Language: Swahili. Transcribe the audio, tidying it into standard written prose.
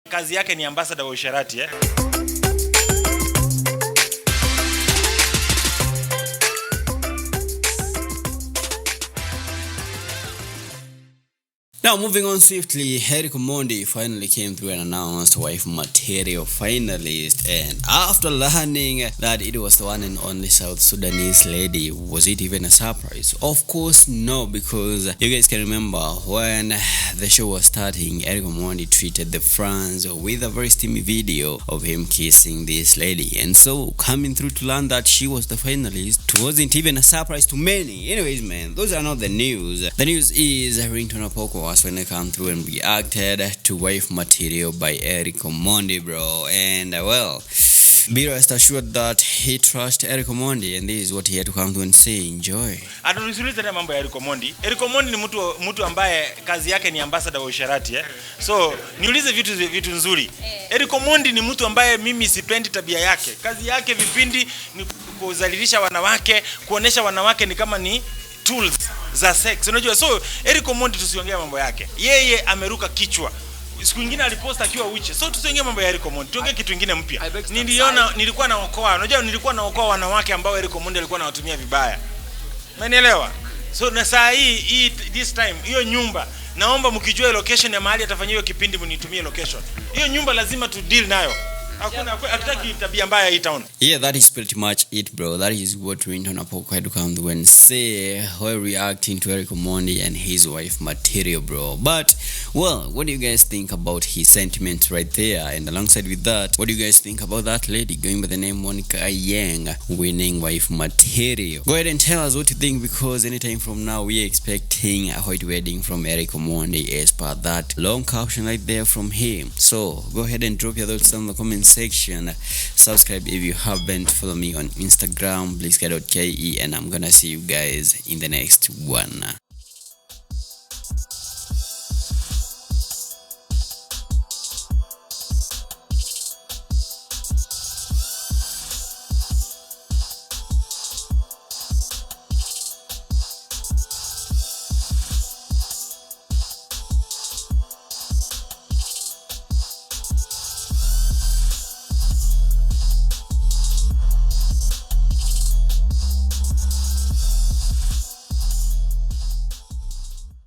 Kazi yake ni ambassador wa usharati Now moving on swiftly, OMONDI finally came through and announced wife material finalist, and after learning that it was the one and only South Sudanese lady, was it even a surprise? Of course no, because you guys can remember when the show was starting, OMONDI treated the fans with a very steamy video of him kissing this lady, and so coming through to learn that she was the finalist wasn't even a surprise to many. Anyways, man, those are not the news. The news is RINGTONE APOKO when they come through and reacted to wife material by OMONDI, bro. And well, be rest assured that he trusts OMONDI, and this is what he had to come through and say. Enjoy. Atunusulize na mambo ya OMONDI. OMONDI ni mtu ambaye kazi yake ni ambassador wa usharati So, niulize vitu nzuri. OMONDI ni mtu ambaye mimi sipendi tabia yake. Kazi yake vipindi ni kuzalilisha wanawake, kuonesha wanawake ni kama ni tools za sex. Unajua, so OMONDI tusiongea mambo yake. Yeye ameruka kichwa. Siku nyingine aliposta akiwa uchi. So tusiongea mambo ya OMONDI. Tuongee kitu kingine mpya. Nilikuwa naokoa. Unajua nilikuwa naokoa wanawake ambao OMONDI alikuwa anawatumia vibaya. Umenielewa? So na saa hii this time hiyo nyumba naomba mkijua location ya mahali atafanyia kipindi mnitumie location. Hiyo nyumba lazima tu deal nayo. Yeah, that is pretty much it, bro. That is what RINGTONE APOKO had to come through and say while reacting to OMONDI and his wife material, bro. But, well, what do you guys think about his sentiments right there? And alongside with that, what do you guys think about that lady going by the name Ayen winning wife material? Go ahead and tell us what you think, because anytime from now we are expecting a white wedding from OMONDI as per that long caption right there from him. So go ahead and drop your thoughts down in the comments section. Subscribe if you haven't. Follow me on Instagram, blitzky.ke, and I'm gonna see you guys in the next one.